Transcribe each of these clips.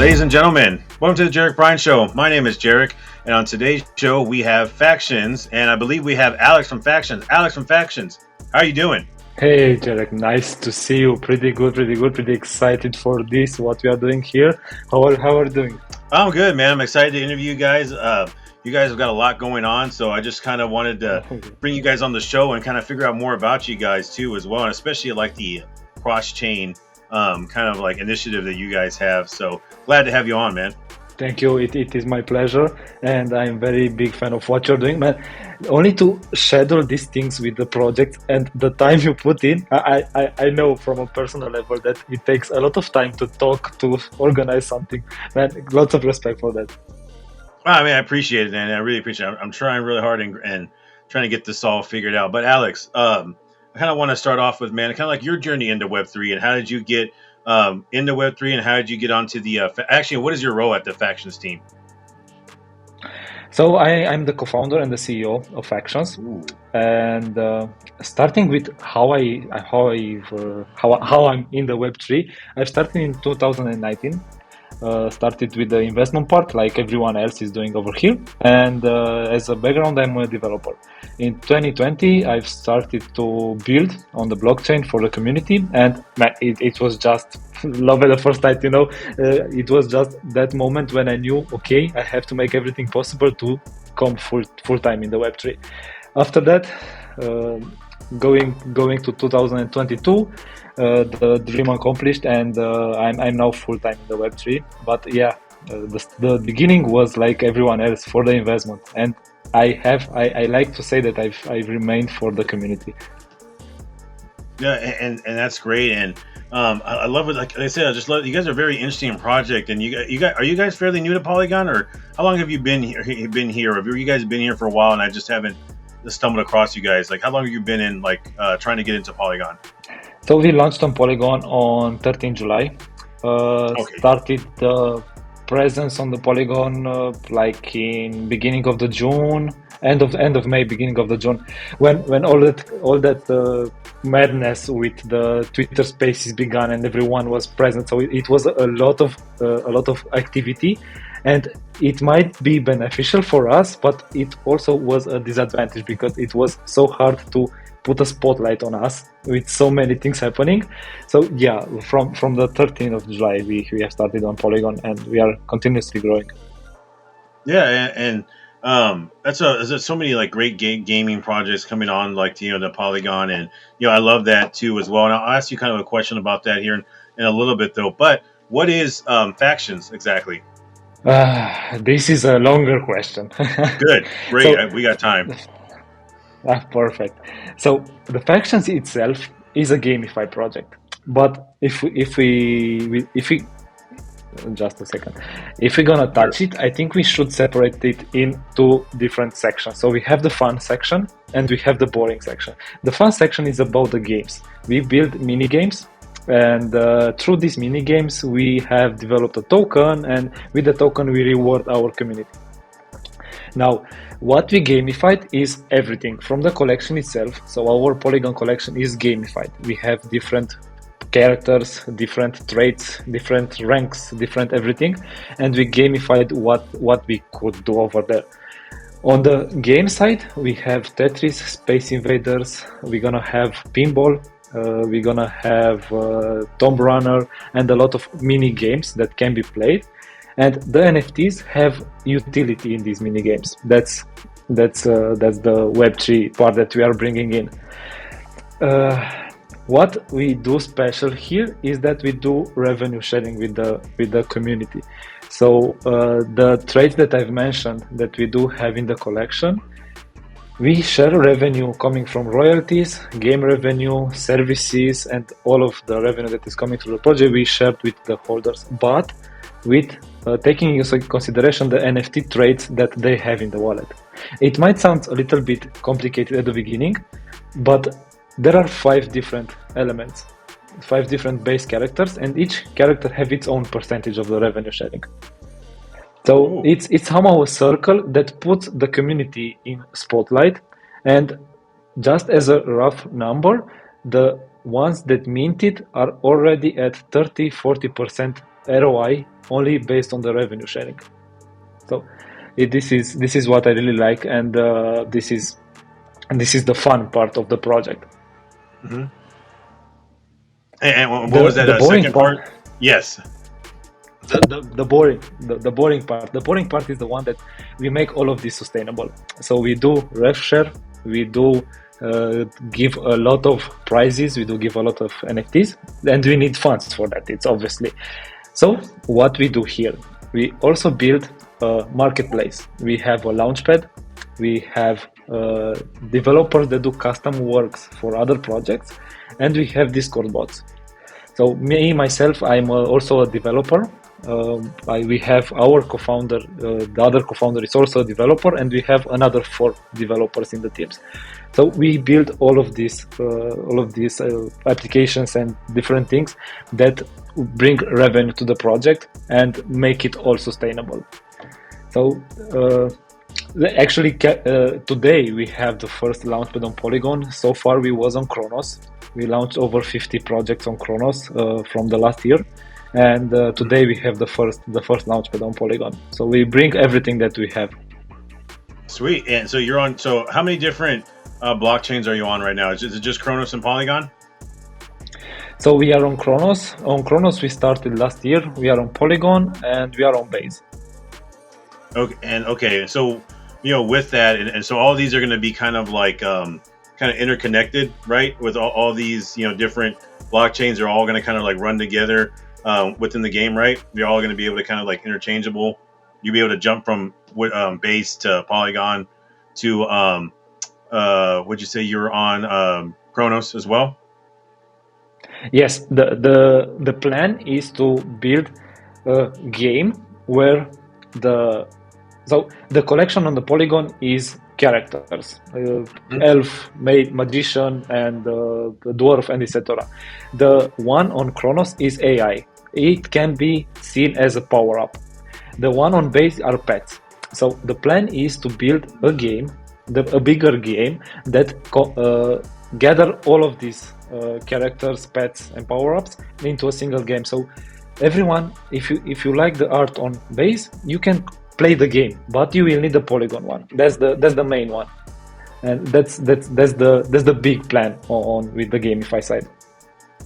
Ladies and gentlemen, welcome to the Jarek Bryan Show. My name is Jarek, and on today's show we have Factions, and I believe we have Alex from Factions. Alex from Factions, how are you doing? Hey Jarek, nice to see you. Pretty good, pretty excited for this, what we are doing here. How are you doing? I'm good, man. I'm excited to interview you guys. You guys have got a lot going on, so I just kind of wanted to bring you guys on the show and kind of figure out more about you guys too as well, and especially like the cross-chain kind of like initiative that you guys have. So glad to have you on, man. Thank you. It is my pleasure, and I'm very big fan of what you're doing, man. Only to schedule these things with the project and the time you put in, I know from a personal level that it takes a lot of time to talk, to organize something. Man, lots of respect for that. I mean, I appreciate it, and I really appreciate it. I'm trying really hard and trying to get this all figured out. But Alex, I kind of want to start off with, man, kind of like your journey into Web3 and how did you get into Web3 and how did you get onto the, actually, what is your role at the Factions team? So I'm the co-founder and the CEO of Factions. Ooh. And starting with how I'm in the Web3, I've started in 2019. Started with the investment part, like everyone else is doing over here. And as a background, I'm a developer. In 2020, I've started to build on the blockchain for the community, and it was just love at the first sight. It was just that moment when I knew, okay, I have to make everything possible to come full time in the Web3. After that, going to 2022. The dream accomplished, and I'm now full time in the Web3. But yeah, the beginning was like everyone else for the investment, and I like to say that I've remained for the community. Yeah, and that's great, and I love it. Like I said, I just love you guys are a very interesting project, and you guys are you guys fairly new to Polygon, or how long have you been here? Or have you guys been here for a while, and I just haven't stumbled across you guys? Like, how long have you been in trying to get into Polygon? So we launched on Polygon on 13 July. Okay. Started the presence on the Polygon like in beginning of the June, end of May, beginning of the June, when all that madness with the Twitter Spaces began and everyone was present. So it was a lot of activity, and it might be beneficial for us, but it also was a disadvantage because it was so hard to put a spotlight on us with so many things happening. So yeah, from the 13th of July, we have started on Polygon, and we are continuously growing. Yeah, and there's so many like great gaming projects coming on, like the Polygon, and I love that too as well. And I'll ask you kind of a question about that here in a little bit though. But what is Factions exactly? This is a longer question. Good, great, so, we got time. Perfect. So the Factions itself is a gamified project, but if we just a second, if we're gonna touch it, I think we should separate it in two different sections. So we have the fun section and we have the boring section. The fun section is about the games. We build mini games, and through these mini games we have developed a token, and with the token we reward our community. Now, what we gamified is everything from the collection itself. So our Polygon collection is gamified. We have different characters, different traits, different ranks, different everything, and we gamified what we could do over there. On the game side, we have Tetris, Space Invaders, we're gonna have Pinball, we're gonna have Tomb Runner, and a lot of mini games that can be played. And the NFTs have utility in these mini games. That's the Web3 part that we are bringing in. What we do special here is that we do revenue sharing with the community. So the traits that I've mentioned that we do have in the collection, we share revenue coming from royalties, game revenue, services, and all of the revenue that is coming through the project we shared with the holders, but with taking into consideration the NFT traits that they have in the wallet. It might sound a little bit complicated at the beginning, but there are 5 different elements, 5 different base characters, and each character have its own percentage of the revenue sharing. So it's somehow a circle that puts the community in spotlight. And just as a rough number, the ones that minted are already at 30-40% ROI only based on the revenue sharing. So this is what I really like, and this is the fun part of the project. Mm-hmm. And what was that The boring second part, part? Yes. the boring part. The boring part is the one that we make all of this sustainable. So we do rev share, we do give a lot of prizes, we do give a lot of NFTs, and we need funds for that. It's obviously. So what we do here, we also build a marketplace. We have a launchpad, we have developers that do custom works for other projects, and we have Discord bots. So myself, I'm also a developer. We have our co-founder, the other co-founder is also a developer, and we have another 4 developers in the teams. So we build all of these applications and different things that bring revenue to the project and make it all sustainable. So actually, today we have the first launchpad on Polygon. So far, we was on Chronos. We launched over 50 projects on Chronos from the last year, and today we have the first launchpad on Polygon. So we bring everything that we have. Sweet. And so you're on. So how many different blockchains are you on right now? Is it just Chronos and Polygon? So we are on Chronos. On Chronos, we started last year. We are on Polygon and we are on Base. Okay. So with that, and so all these are going to be kind of like kind of interconnected, right? With all these different blockchains are all going to kind of like run together within the game, right? They're all going to be able to kind of like interchangeable. You'll be able to jump from Base to Polygon to would you say you're on Chronos as well? Yes, the plan is to build a game where the collection on the Polygon is characters, elf, maid, magician, and dwarf, and etc. The one on Chronos is AI. It can be seen as a power up. The one on Base are pets. So the plan is to build a game, a bigger game that gather all of these characters, pets, and power ups into a single game. So everyone, if you like the art on Base, you can play the game, but you will need the Polygon one. That's the main one, and that's the big plan on with the gamify side.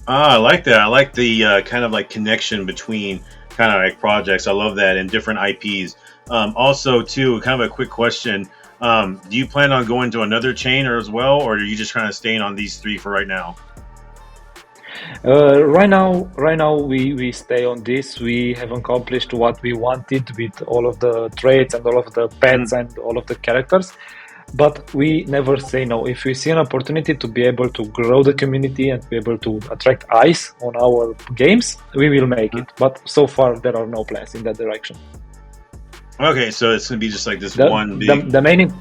I like that. I like the kind of like connection between kind of like projects. I love that, and different IPs. Also, too, kind of a quick question. Do you plan on going to another chain or as well, or are you just kind of staying on these 3 for right now? Right now we stay on this. We have accomplished what we wanted with all of the traits and all of the pets and all of the characters, but we never say no. If we see an opportunity to be able to grow the community and be able to attract eyes on our games, we will make it. But so far there are no plans in that direction. Okay, so it's gonna be just like this one big. The main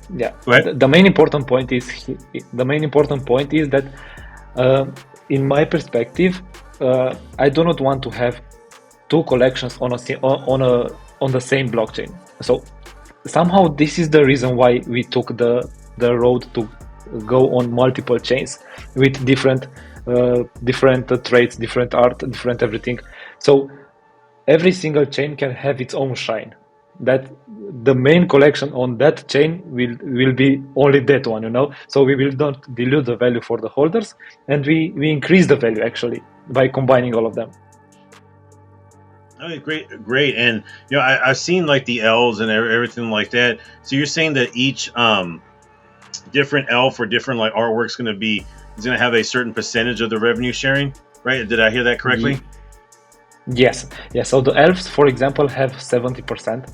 the main important point is that in my perspective, I do not want to have 2 collections on the same blockchain. So somehow this is the reason why we took the road to go on multiple chains with different traits, different art, different everything. So every single chain can have its own shine. That the main collection on that chain will be only that one, So we will not dilute the value for the holders, and we increase the value actually by combining all of them. Okay, great. And I've seen like the elves and everything like that. So you're saying that each different elf or different like artwork is going to have a certain percentage of the revenue sharing, right? Did I hear that correctly? Yes. So the elves, for example, have 70%.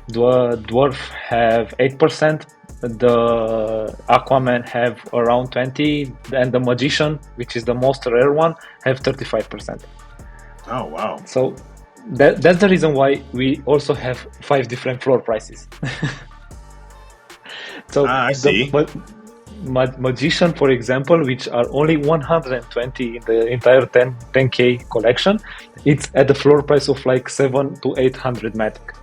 The dwarf have 8%. The Aquaman have around 20%, and the magician, which is the most rare one, have 35%. Oh wow! So that's the reason why we also have 5 different floor prices. So I see. magician, for example, which are only 120 in the entire 10K collection, it's at the floor price of like 700 to 800 Matic.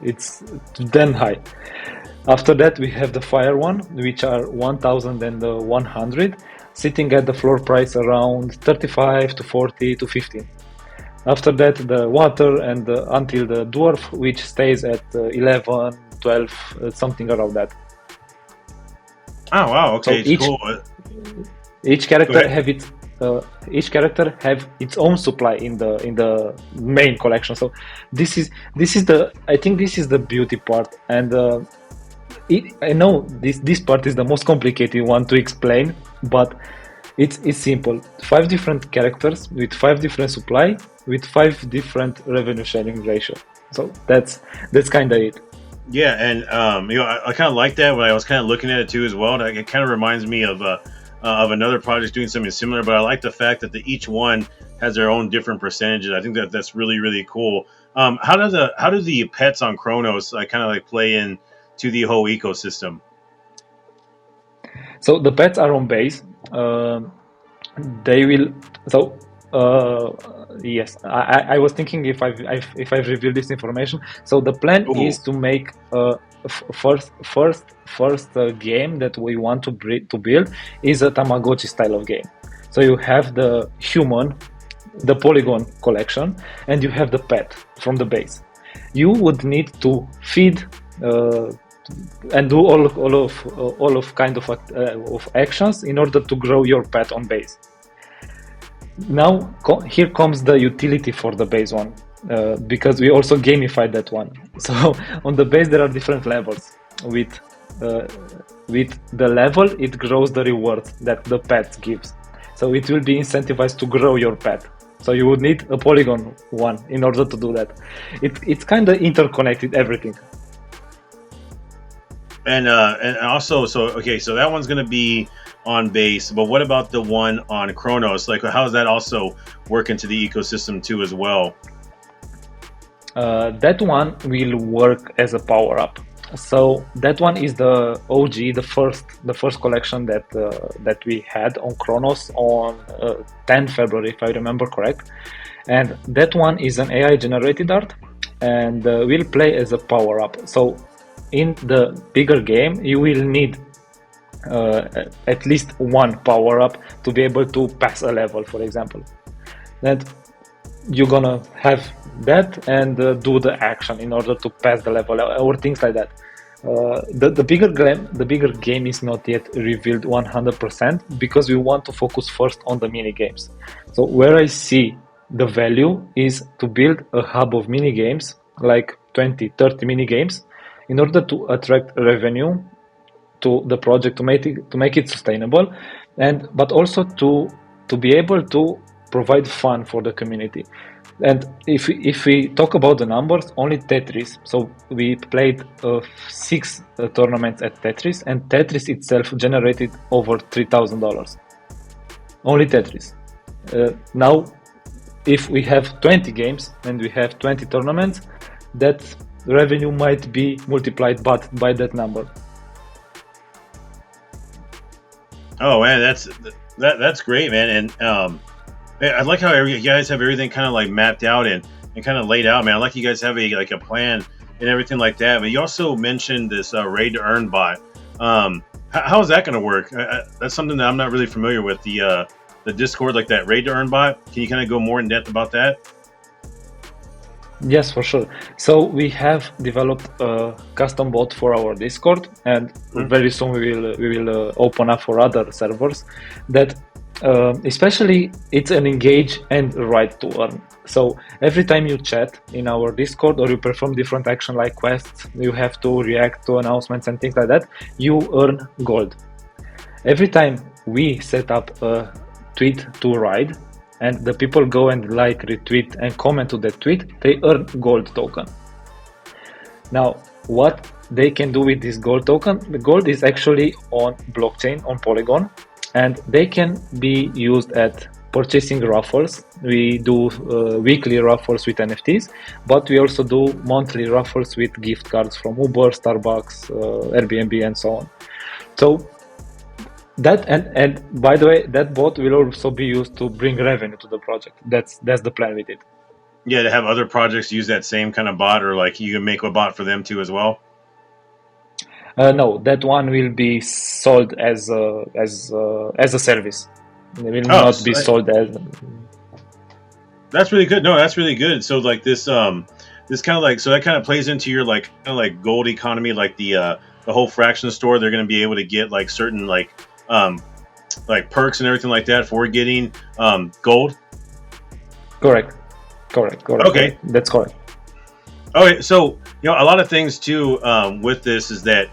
It's then high. After that, we have the fire one, which are 1,000 and 100. sitting at the floor price around 35 to 40 to 15. After that, the water and until the dwarf, which stays at 11, 12, something around that. Oh wow, So okay, it's cool. each Go character ahead. have its each character have its own supply in the main collection. So this is the I think this is the beauty part, and I know this part is the most complicated one to explain, but it's simple. 5 different characters with 5 different supply with 5 different revenue sharing ratio. So that's kind of it. Yeah, and I kind of like that when I was kind of looking at it too as well. It kind of reminds me of another project doing something similar. But I like the fact that each one has their own different percentages. I think that's really really cool. How do the pets on Chronos kind of like play in to the whole ecosystem? So the pets are on base. They will. So yes, I was thinking if I've revealed this information. So the plan Oh, is to make first game that we want to build is a Tamagotchi style of game. So you have the human, the Polygon collection, and you have the pet from the base. You would need to feed and do all of kind of actions in order to grow your pet on base. Now here comes the utility for the base one, because we also gamify that one. So on the base there are different levels. Uh, with the level it grows the reward that the pet gives. So it will be incentivized to grow your pet. So you would need a Polygon one in order to do that. It's kind of interconnected everything. and also so okay, so that one's gonna be on base. But what about the one on Chronos? Like, how does that also work into the ecosystem too as well? That one will work as a power up. So that one is the OG, the first collection that we had on Chronos on 10 February, if I remember correct. And that one is an AI generated art, and will play as a power up. So in the bigger game, you will need at least one power up to be able to pass a level, for example. That you're gonna have that and do the action in order to pass the level or things like that. The bigger game is not yet revealed 100% because we want to focus first on the mini games. So where I see the value is to build a hub of mini games, like 20 30 mini games, in order to attract revenue to the project, to make it sustainable, and but also to be able to provide fun for the community. And if we talk about the numbers, only Tetris. So we played 6 tournaments at Tetris, and Tetris itself generated over $3,000. Only Tetris. Now, if we have 20 games and we have 20 tournaments, that revenue might be multiplied but by that number. Oh man, that's great, man. And I like how you guys have everything kind of like mapped out and kind of laid out, man. I like you guys have a plan and everything like that. But you also mentioned this raid to earn bot. How is that going to work? That's something that I'm not really familiar with. The Discord, like that raid to earn bot. Can you kind of go more in depth about that? Yes, for sure. So we have developed a custom bot for our Discord, and Hmm. very soon we will open up for other servers. That especially it's an engage and right to earn. So every time you chat in our Discord or you perform different action like quests, you have to react to announcements and things like that. You earn gold. Every time we set up a tweet to ride, and the people go and like, retweet, and comment to that tweet, they earn gold token. Now, what they can do with this gold token? The gold is actually on blockchain, on Polygon, and they can be used at purchasing raffles. We do weekly raffles with NFTs, but we also do monthly raffles with gift cards from Uber, Starbucks, Airbnb, and so on. So that and by the way, that bot will also be used to bring revenue to the project. That's the plan with it. Yeah, to have other projects use that same kind of bot, or like you can make a bot for them too as well. No, that one will be sold as a service. It will Oh, not be sold as. that's really good. No, that's really good. So like this kind of like so that kind of plays into your like kind of like gold economy, like the whole fraction store. They're going to be able to get like certain um like perks and everything like that for getting gold. Correct, correct. Okay. That's correct. Okay, so a lot of things too with this is that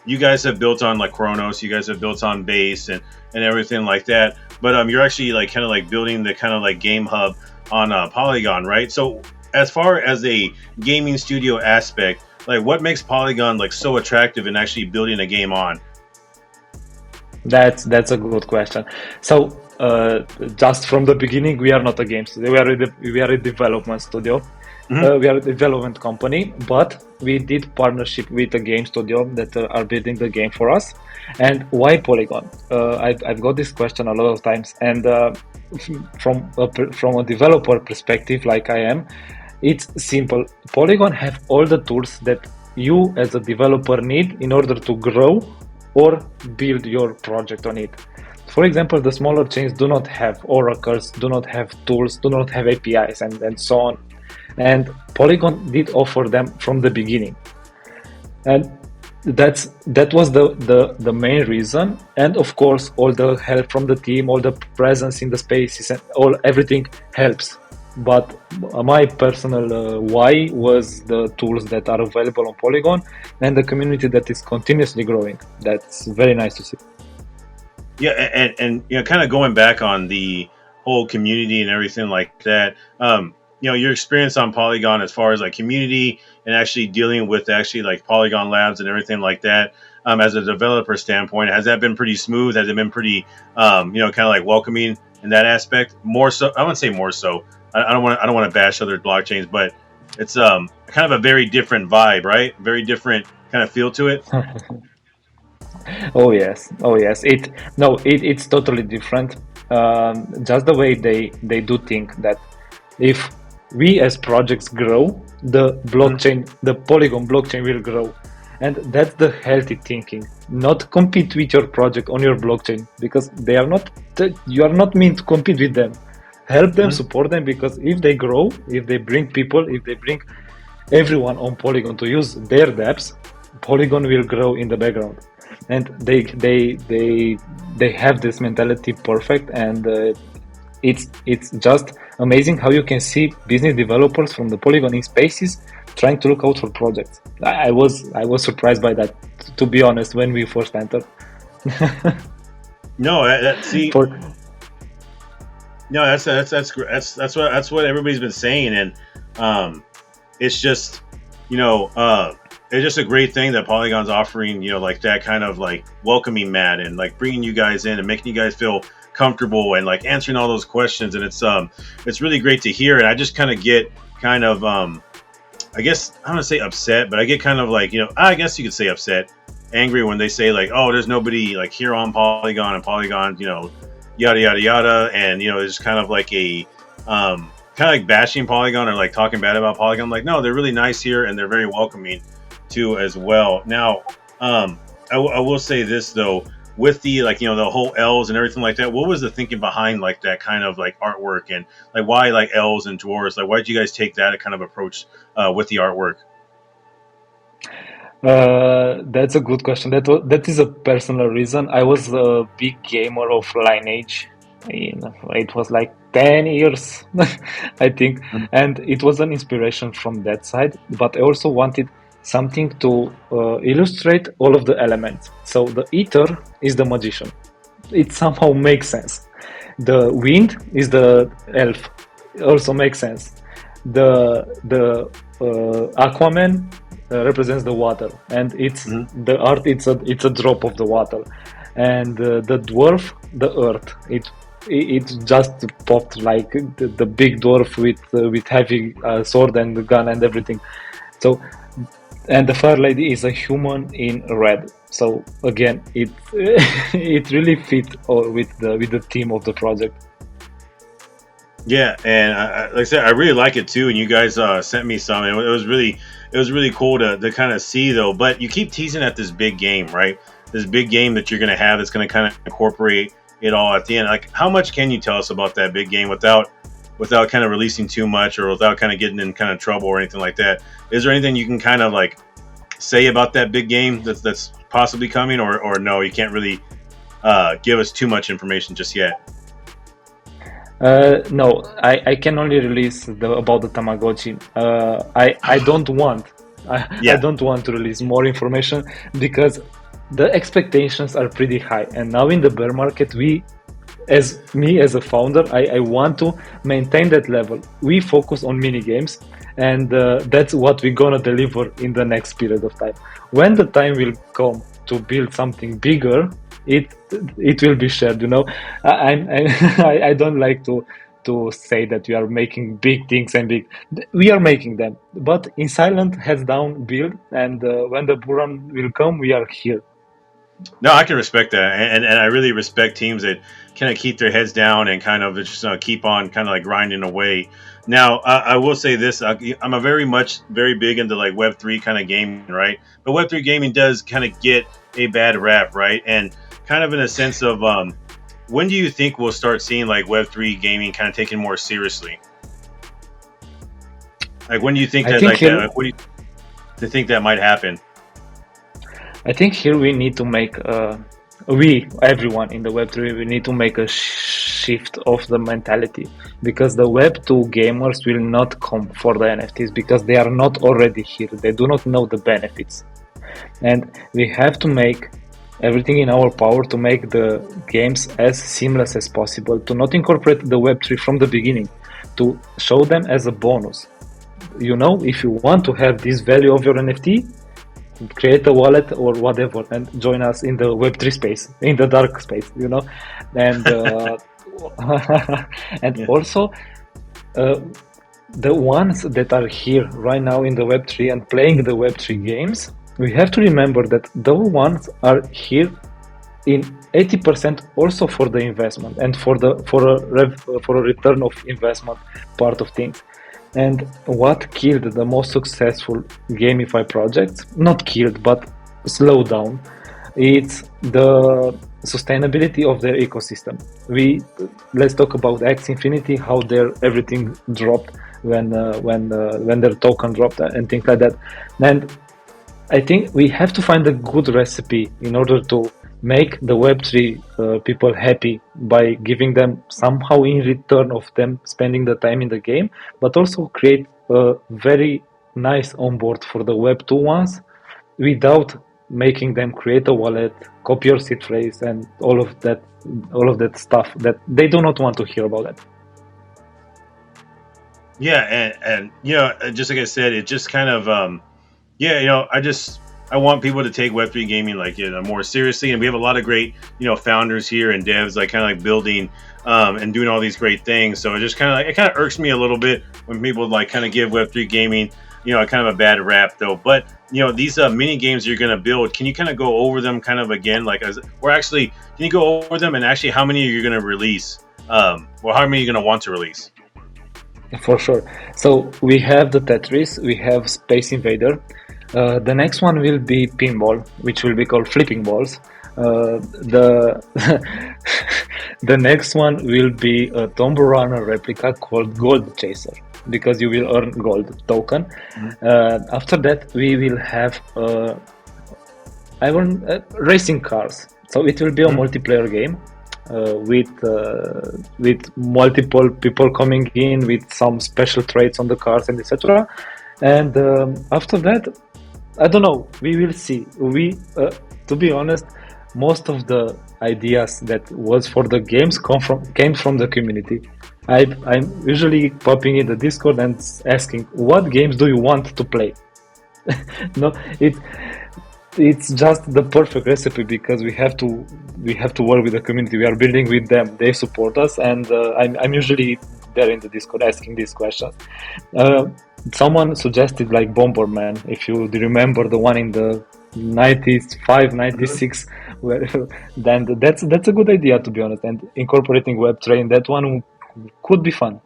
you guys have built on like Chronos, you guys have built on base and everything like that. But you're actually like kind of like building the kind of like game hub on Polygon, right? So as far as a gaming studio aspect, like what makes Polygon like so attractive in actually building a game on? That's a good question. So just from the beginning, we are not a game studio. We are a development studio. Hmm. We are a development company, but we did partnership with a game studio that are building the game for us. And why Polygon? I've got this question a lot of times, and from a developer perspective, like I am, it's simple. Polygon have all the tools that you as a developer need in order to grow or build your project on it. For example, the smaller chains do not have oracles, do not have tools, do not have APIs, and so on. And Polygon did offer them from the beginning. And that was the main reason. And of course, all the help from the team, all the presence in the spaces, and everything helps. But my personal why was the tools that are available on Polygon and the community that is continuously growing. That's very nice to see. Yeah, and kind of going back on the whole community and everything like that. Your experience on Polygon as far as like community and actually dealing with actually like Polygon Labs and everything like that. As a developer standpoint, has that been pretty smooth? Has it been pretty, kind of like welcoming in that aspect? More so, I wouldn't say more so. I don't want to bash other blockchains, but it's kind of a very different vibe, right? Very different kind of feel to it. Oh yes, oh yes. It's totally different. Just the way they do think that if we as projects grow, the Mhm. blockchain, the Polygon blockchain will grow, and that's the healthy thinking. Not compete with your project on your blockchain because they are not. You are not meant to compete with them. Help them, Mhm. support them because if they grow, if they bring people, if they bring everyone on Polygon to use their dApps, Polygon will grow in the background, and they have this mentality perfect, and it's just amazing how you can see business developers from the Polygon in spaces trying to look out for projects. I was surprised by that, to be honest, when we first entered. No, see, For no, that's what everybody's been saying, and it's just you know it's just a great thing that Polygon's offering, like that kind of like welcoming mat and like bringing you guys in and making you guys feel comfortable and like answering all those questions, and it's really great to hear. And I just kind of get kind of I guess I don't want to say upset, but I get kind of like I guess you could say upset, angry when they say like, oh, there's nobody like here on Polygon and Polygon, yada yada yada, and it's kind of like a kind of like bashing Polygon or like talking bad about Polygon. I'm like, no, they're really nice here and they're very welcoming too as well. Now, I will say this though, with the like the whole elves and everything like that. What was the thinking behind like that kind of like artwork, and like why like elves and dwarves? Like why did you guys take that kind of approach with the artwork? That's a good question. That is a personal reason. I was a big gamer of Lineage. It was like 10 years, I think, and it was an inspiration from that side. But I also wanted something to illustrate all of the elements. So the Ether is the magician. It somehow makes sense. The wind is the elf. Also makes sense. The Aquaman represents the water, and it's Mm-hmm. the art. It's a drop of the water, and the dwarf, the earth. It just popped like the big dwarf with heavy sword and gun and everything. So, and the Fire Lady is a human in red. So again, it it really fit with the theme of the project. Yeah, and like I said, I really like it too. And you guys sent me some, and it was really cool to kind of see though. But you keep teasing at this big game, right? This big game that you're going to have that's going to kind of incorporate it all at the end. Like, how much can you tell us about that big game without kind of releasing too much or without kind of getting in kind of trouble or anything like that? Is there anything you can kind of like say about that big game that's possibly coming, or no, you can't really give us too much information just yet? No, I can only release about the Tamagotchi. I don't want I Yeah. don't want to release more information because the expectations are pretty high. And now in the bear market, as me as a founder, I want to maintain that level. We focus on mini games, and that's what we're gonna deliver in the next period of time. When the time will come to build something bigger, it it will be shared. I don't like to say that we are making big things and big. We are making them, but in silent, heads down, build, and when the buran will come, we are here. No, I can respect that, and I really respect teams that kind of keep their heads down and kind of just keep on kind of like grinding away. Now, I will say this: I'm a very big into like Web3 kind of gaming, right? But Web3 gaming does kind of get a bad rap, right? And kind of in a sense of when do you think we'll start seeing like Web3 gaming kind of taken more seriously? Like, when do you think I that think like that? here Like, what do you think that might happen? I think here we need to make we everyone in the Web3 we need to make a shift of the mentality because the Web2 gamers will not come for the NFTs because they are not already here. They do not know the benefits, and we have to make everything in our power to make the games as seamless as possible. To not incorporate the Web3 from the beginning, to show them as a bonus. If you want to have this value of your NFT, create a wallet or whatever and join us in the Web3 space, in the dark space, and and Yeah. also uh, the ones that are here right now in the Web3 and playing the Web3 games, we have to remember that those ones are here in 80% also for the investment and for a return of investment part of things. And what killed the most successful gamify projects, not killed but slowed down, it's the sustainability of their ecosystem. We Let's talk about X Infinity, how their everything dropped when their token dropped and things like that. And I think we have to find a good recipe in order to make the Web3 people happy by giving them somehow in return of them spending the time in the game, but also create a very nice onboard for the Web2 ones without making them create a wallet, copy your seed phrase, and all of that stuff that they do not want to hear about that. Yeah, and just like I said, it just kind of yeah, I want people to take Web3 gaming like more seriously, and we have a lot of great founders here and devs like kind of like building and doing all these great things. So it just kind of it kind of irks me a little bit when people like kind of give Web3 gaming kind of a bad rap though. But these mini games you're gonna build, can you kind of go over them kind of again, like or actually can you go over them and actually how many are you gonna release, or how many are you gonna want to release? For sure. So we have the Tetris, we have Space Invader. The next one will be Pinball, which will be called Flipping Balls. The the next one will be a Tomb Raider replica called Gold Chaser because you will earn gold token. After that, we will have racing cars. So it will be a multiplayer game with multiple people coming in with some special traits on the cars and etc. And after that, I don't know. We will see. To be honest, most of the ideas that was for the games came from the community. I'm usually popping in the Discord and asking, "What games do you want to play?" No, it's just the perfect recipe because we have to work with the community. We are building with them. They support us, and I'm usually there in the Discord asking these questions. Uh, Someone suggested like Bomberman, if you remember the one in the 95, 96, where then that's a good idea to be honest. And incorporating Web3 in that one could be fun.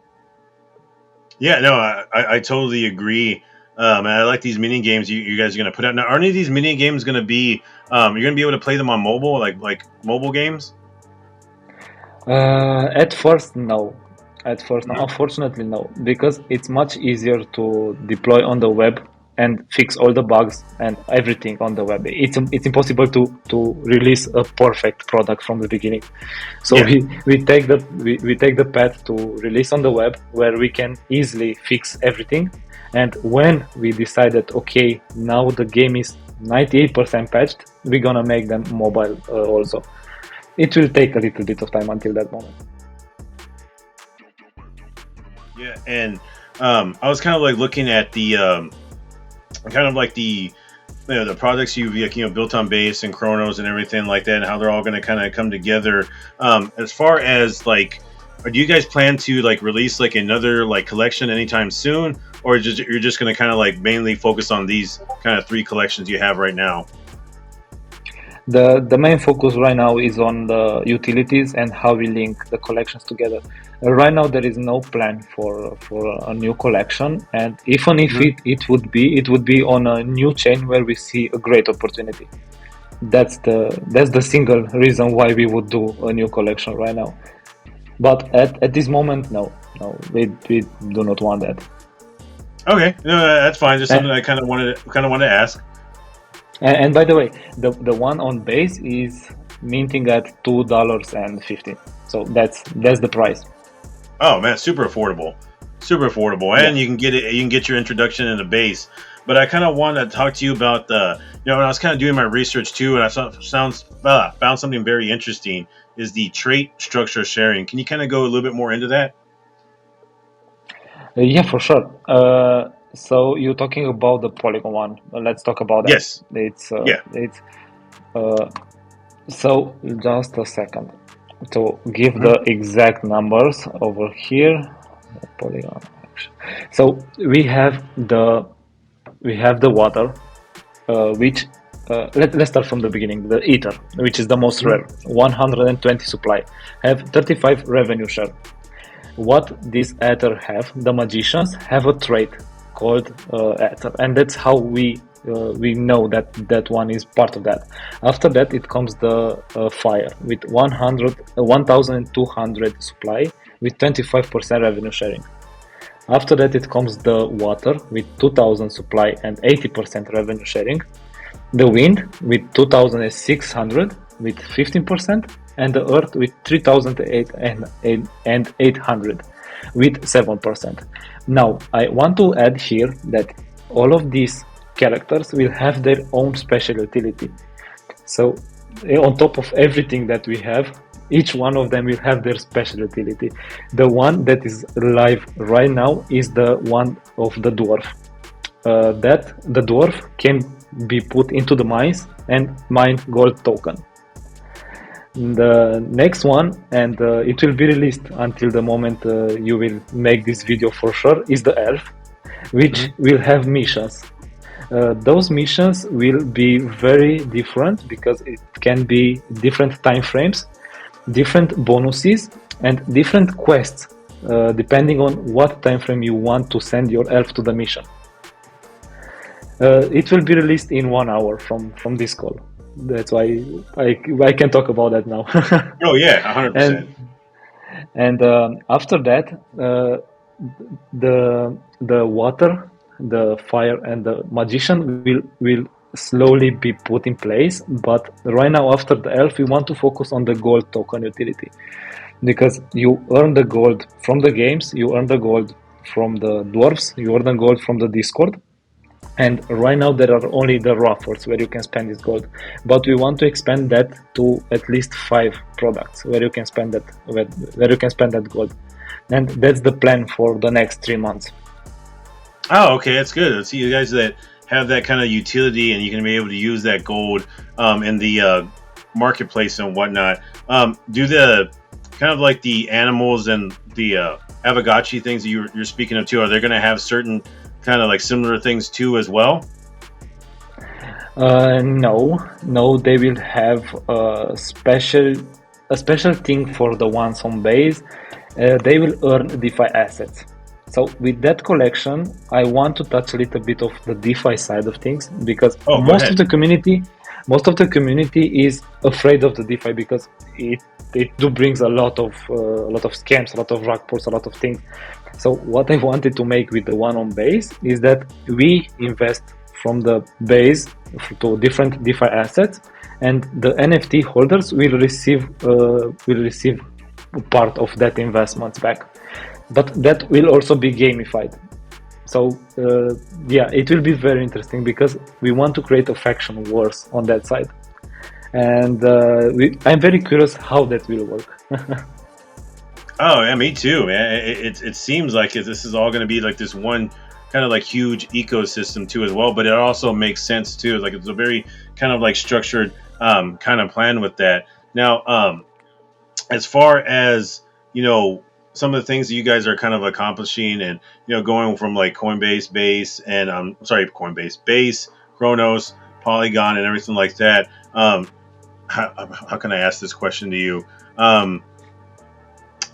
Yeah, no, I totally agree. And I like these mini games you guys are going to put out. Now, are any of these mini games going to be? You're going to be able to play them on mobile, like mobile games. At first, no. At first, no. No. Unfortunately, no, because it's much easier to deploy on the web and fix all the bugs and everything on the web. It's impossible to release a perfect product from the beginning. So Yeah. we take the path to release on the web where we can easily fix everything. And when we decided, okay, now the game is 98% patched, we're gonna make them mobile also. It will take a little bit of time until that moment. Yeah, and I was kind of like looking at the kind of like the projects you've like, built on base and Chronos and everything like that, and how they're all going to kind of come together. As far as like, do you guys plan to like release like another like collection anytime soon, or you're just going to kind of like mainly focus on these kind of three collections you have right now? The main focus right now is on the utilities and how we link the collections together. Right now there is no plan for a new collection, and even if Mhm. it would be on a new chain where we see a great opportunity. That's the single reason why we would do a new collection right now. But at this moment, no, we do not want that. Okay, no, that's fine. Just something And, I kind of wanted to ask. and by the way, the one on base is minting at $2.50. So that's the price. Oh man, super affordable, Yeah. and you can get it. You can get your introduction in the base. But I kind of wanted to talk to you about the, when I was kind of doing my research too, and I found something very interesting. Is the trait structure sharing? Can you kind of go a little bit more into that? Yeah, for sure. So you're talking about the Polygon one. Let's talk about that. Yes. It's Yeah. uh, so just a second to give Mhm. the exact numbers over here. Polygon. So we have the water, which let's start from the beginning. The ether, which is the most Mhm. rare, 120 supply, have 35 revenue share. What these Ether have, the magicians have a trait called Ether, and that's how we know that that one is part of that. After that, it comes the fire with 1,200 supply with 25% revenue sharing. After that, it comes the water with 2,000 supply and 80% revenue sharing. The wind with 2,600 with 15%, and the earth with 3,800 with 7%. Now, I want to add here that all of these characters will have their own special utility. So, on top of everything that we have, each one of them will have their special utility. The one that is live right now is the one of the dwarf. That the dwarf can be put into the mines and mine gold token. The next one, and it will be released until the moment you will make this video for sure, is the elf, which Mhm. will have missions. Those missions will be very different because it can be different time frames, different bonuses, and different quests, depending on what time frame you want to send your elf to the mission. It will be released in 1 hour from this call. That's why I can talk about that now. Oh yeah, 100%. and and after that, the water, the fire, and the magician will slowly be put in place. But right now, after the elf, we want to focus on the gold token utility because you earn the gold from the games, you earn the gold from the dwarves, you earn the gold from the Discord, and right now there are only the raffles where you can spend this gold, but we want to expand that to at least 5 products where you can spend where you can spend that gold, and that's the plan for the next 3 months. Oh, okay, that's good. Let's see you guys that have that kind of utility, and you can be able to use that gold in the marketplace and whatnot. Do the kind of like the animals and the Avagachi things that you're speaking of too? Are they going to have certain kind of like similar things too as well? No, they will have a special thing for the ones on base. They will earn DeFi assets. So with that collection, I want to touch a little bit of the DeFi side of things because Oh, go ahead. most of the community is afraid of the DeFi because it do brings a lot of scams, a lot of rug pulls, a lot of things. So what I wanted to make with the one on base is that we invest from the base to different DeFi assets, and the NFT holders will receive part of that investment back. But that will also be gamified. So yeah, it will be very interesting because we want to create a faction wars on that side, and I'm very curious how that will work. Oh, yeah, me too, man. It seems like this is all going to be like this one kind of like huge ecosystem too as well. But it also makes sense too. Like it's a very kind of like structured kind of plan with that. Now, as far as some of the things that you guys are kind of accomplishing, and going from like Coinbase base and sorry, Coinbase base, Chronos, Polygon, and everything like that. How can I ask this question to you?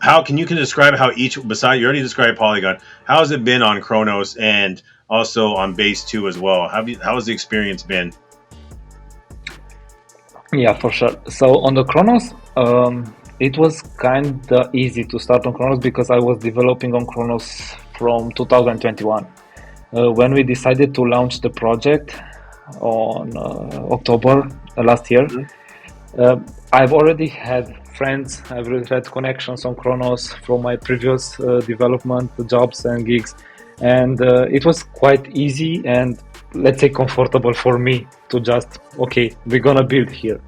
How can describe how each, beside, you already described Polygon, how has it been on Chronos and also on base 2 as well? How has the experience been? Yeah, for sure. So on the Chronos, it was kind of easy to start on Chronos because I was developing on Chronos from 2021. When we decided to launch the project on October last year, I've already had friends, I've already had connections on Chronos from my previous development jobs and gigs, and it was quite easy and, let's say, comfortable for me to just, okay, we're gonna build here.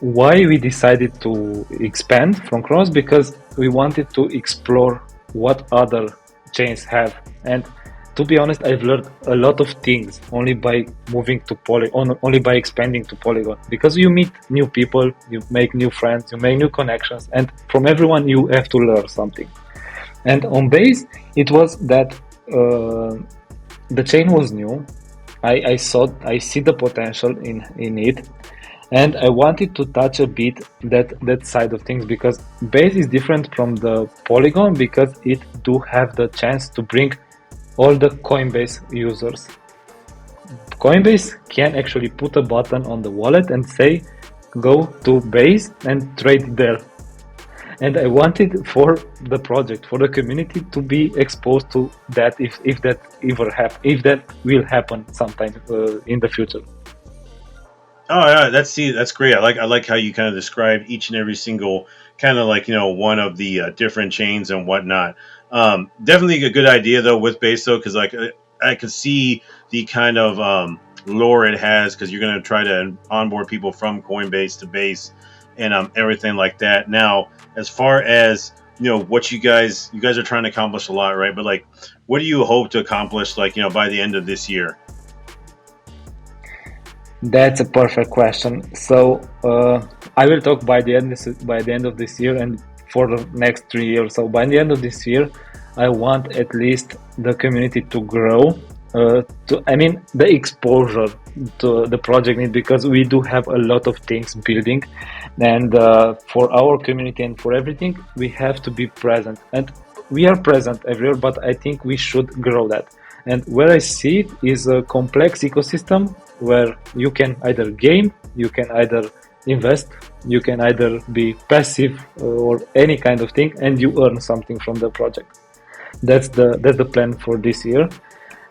Why we decided to expand from Chronos? Because we wanted to explore what other chains have, and to be honest, I've learned a lot of things only by moving to only by expanding to Polygon. Because you meet new people, you make new friends, you make new connections, and from everyone you have to learn something. And on base, it was that the chain was new. I see the potential in it, and I wanted to touch a bit that side of things because base is different from the Polygon because it do have the chance to bring all the Coinbase users. Coinbase can actually put a button on the wallet and say, go to base and trade there. And I wanted for the project, for the community to be exposed to that if if that will happen sometime in the future. Oh yeah, that's great. I like how you kind of describe each and every single kind of like one of the different chains and whatnot. Definitely a good idea though with base though, because like I could see the kind of lore it has, because you're going to try to onboard people from Coinbase to base and everything like that. Now, as far as what you guys are trying to accomplish a lot, right? But like, what do you hope to accomplish like by the end of this year? That's a perfect question. So I will talk by the end of this year and for the next 3 years. So by the end of this year, I want at least the community to grow. The exposure to the project need, because we do have a lot of things building, and for our community and for everything, we have to be present. And we are present everywhere, but I think we should grow that. And where I see it is a complex ecosystem where you can either game, you can either invest, you can either be passive or any kind of thing, and you earn something from the project. That's the plan for this year,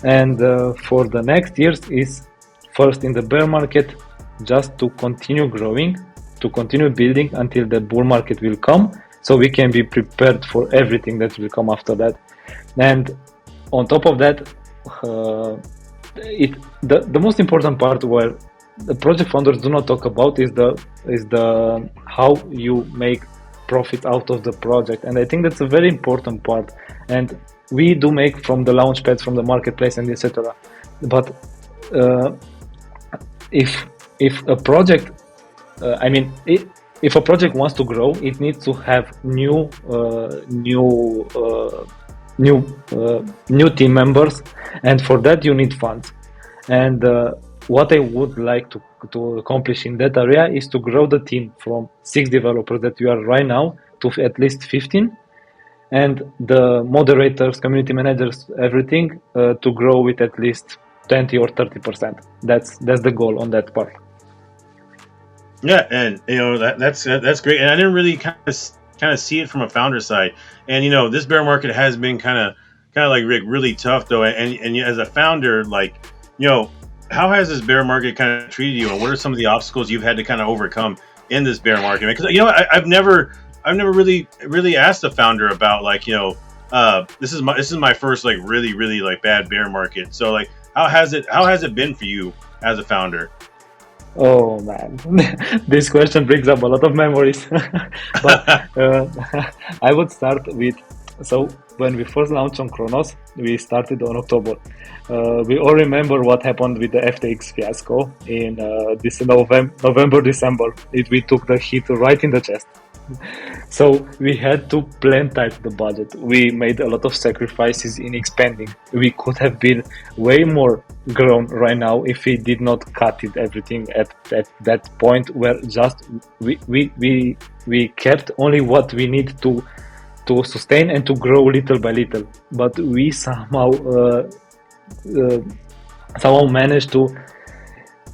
and for the next years is first in the bear market, just to continue growing, to continue building until the bull market will come, so we can be prepared for everything that will come after that. And on top of that, the most important part where the project founders do not talk about is the how you make profit out of the project, and I think that's a very important part. And we do make from the launch pads, from the marketplace, and etc. But if a project, if a project wants to grow, it needs to have new team members, and for that you need funds. And what I would like to accomplish in that area is to grow the team from 6 developers that we are right now to at least 15, and the moderators, community managers, everything to grow with at least 20 or 30%. That's the goal on that part. Yeah, and that's great. And I didn't really kind of see it from a founder side. And this bear market has been kind of like Rick, really tough though. And as a founder, like how has this bear market kind of treated you, and what are some of the obstacles you've had to kind of overcome in this bear market? Because I've never really asked a founder about like this is my first like really like bad bear market. So like how has it been for you as a founder? Oh man, this question brings up a lot of memories. But I would start with, so when we first launched on Chronos, we started on October. We all remember what happened with the FTX fiasco in this November, December. We took the hit right in the chest. So we had to plan tight the budget. We made a lot of sacrifices in expanding. We could have been way more grown right now if we did not cut it everything at that point where just we kept only what we need to sustain and to grow little by little. But we uh, somehow managed to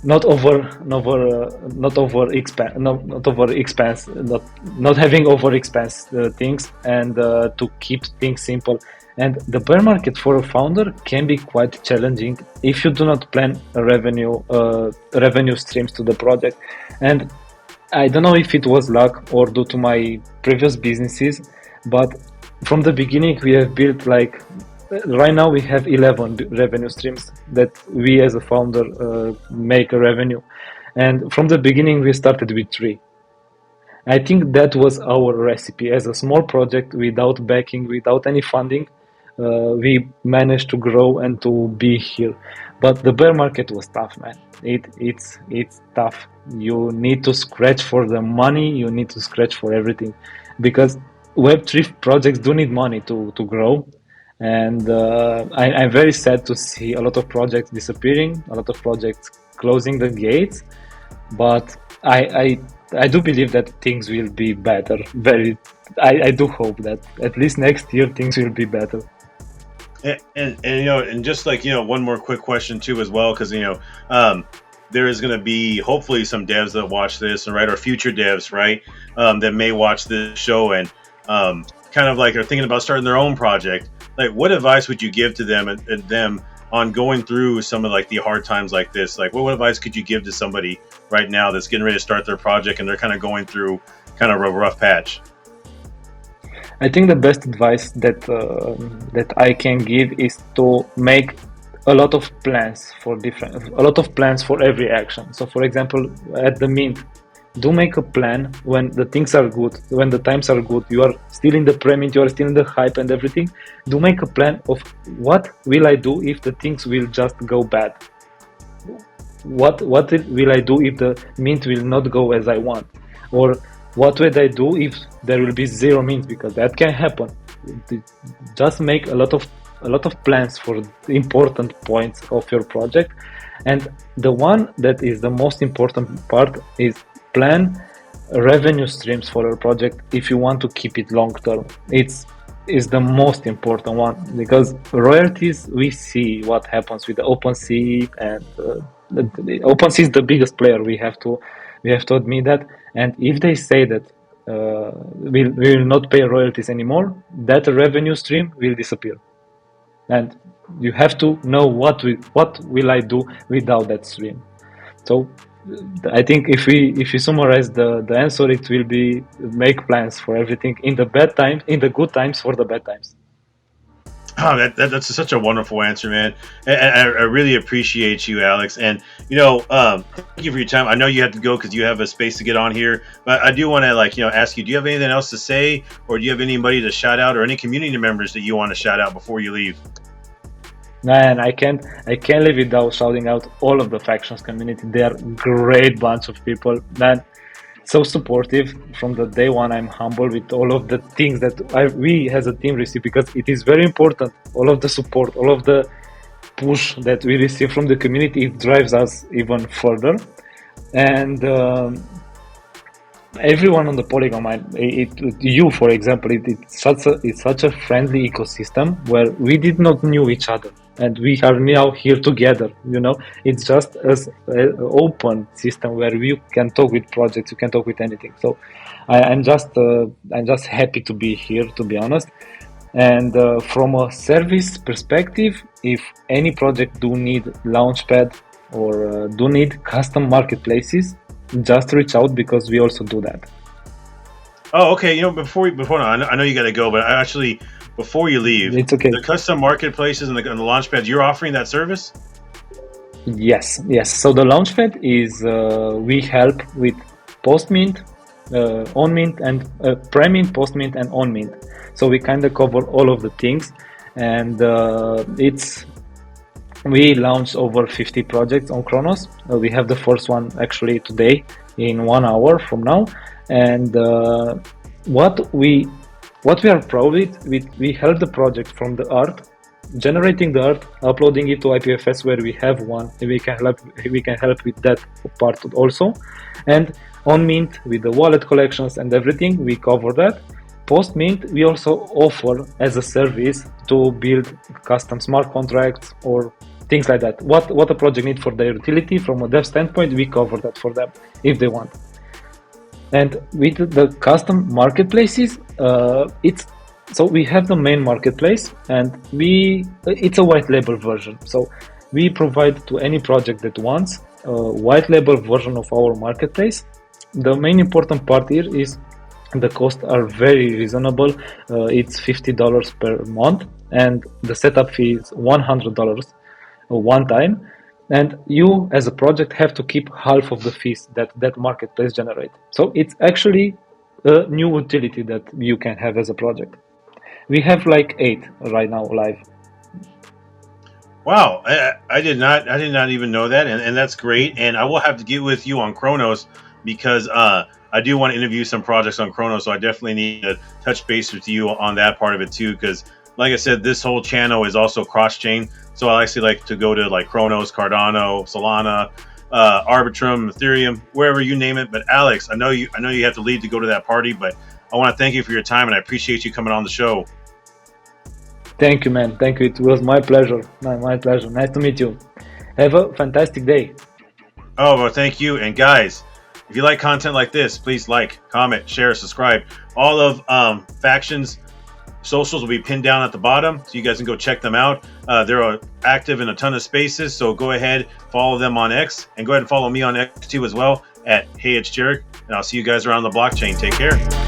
not having over expense things, and to keep things simple. And the bear market for a founder can be quite challenging if you do not plan a revenue streams to the project. And I don't know if it was luck or due to my previous businesses, but from the beginning we have built like, right now we have 11 revenue streams that we as a founder make a revenue, and from the beginning we started with 3. I think that was our recipe as a small project without backing, without any funding. We managed to grow and to be here, but the bear market was tough, man. It's tough. You need to scratch for the money. You need to scratch for everything, because Web3 projects do need money to grow. And I'm very sad to see a lot of projects disappearing, a lot of projects closing the gates. But I do believe that things will be better. I do hope that at least next year things will be better. And and just like one more quick question too as well, because there is going to be hopefully some devs that watch this, and right, or future devs, right, that may watch this show and kind of like are thinking about starting their own project. Like, what advice would you give to them on going through some of like the hard times like this? Like, what advice could you give to somebody right now that's getting ready to start their project and they're kind of going through kind of a rough patch? I think the best advice that I can give is to make a lot of plans for every action. So, for example, at the Mint, do make a plan when the things are good, when the times are good. You are still in the pre-mint, you are still in the hype and everything. Do make a plan of what will I do if the things will just go bad. What will I do if the mint will not go as I want, or what will I do if there will be zero mint, because that can happen. Just make a lot of plans for the important points of your project, and the one that is the most important part is plan revenue streams for your project if you want to keep it long term. It's is the most important one, because royalties, we see what happens with the OpenSea, and the OpenSea is the biggest player. We have to admit that. And if they say that we will not pay royalties anymore, that revenue stream will disappear. And you have to know what will I do without that stream. So I think if you summarize the answer, it will be make plans for everything, in the bad times, in the good times, for the bad times. Oh, that's such a wonderful answer, man. And I really appreciate you, Alex. And thank you for your time. I know you have to go because you have a space to get on here, but I do want to ask you: do you have anything else to say, or do you have anybody to shout out, or any community members that you want to shout out before you leave? Man, I can't live without shouting out all of the factions community. They are great bunch of people. Man, so supportive from the day one. I'm humble with all of the things that we as a team receive, because it is very important. All of the support, all of the push that we receive from the community, it drives us even further. And everyone on the Polygon mine, you for example, it's such a friendly ecosystem where we did not knew each other, and we are now here together. It's just as an open system where you can talk with projects, you can talk with anything. So I'm just happy to be here, to be honest. And from a service perspective, if any project do need launchpad or do need custom marketplaces, just reach out because we also do that. Oh, okay. Before no, I know you got to go, but I actually, before you leave, It's okay. the custom marketplaces and the launchpads, you're offering that service? Yes, yes. So the launchpad is we help with post mint, on mint, and pre mint, post mint, and on mint. So we kind of cover all of the things, and it's we launched over 50 projects on Chronos. We have the first one actually today in 1 hour from now, and what we what we are proud with, we help the project from the art, generating the art, uploading it to IPFS where we have one, and we can help with that part also, and on mint with the wallet collections and everything we cover that. Post mint we also offer as a service to build custom smart contracts or things like that. What a project needs for their utility from a dev standpoint, we cover that for them if they want. And with the custom marketplaces, it's so we have the main marketplace, and it's a white label version. So we provide to any project that wants a white label version of our marketplace. The main important part here is the costs are very reasonable. It's $50 per month, and the setup fee is $100 one time. And you, as a project, have to keep half of the fees that marketplace generate. So it's actually a new utility that you can have as a project. We have like 8 right now live. Wow, I did not even know that, and that's great. And I will have to get with you on Chronos because I do want to interview some projects on Chronos, so I definitely need to touch base with you on that part of it too. Because, like I said, this whole channel is also cross chain, so I actually like to go to like Chronos, Cardano, Solana, Arbitrum, Ethereum, wherever you name it. But Alex, I know you have to leave to go to that party, but I want to thank you for your time, and I appreciate you coming on the show. Thank you, man. Thank you. It was my pleasure. My pleasure. Nice to meet you. Have a fantastic day. Oh, well, thank you. And guys, if you like content like this, please like, comment, share, subscribe. All of Factions socials will be pinned down at the bottom, so you guys can go check them out. They're active in a ton of spaces, so go ahead, follow them on X, and go ahead and follow me on X too as well at Hey It's Jarek. And I'll see you guys around the blockchain. Take care.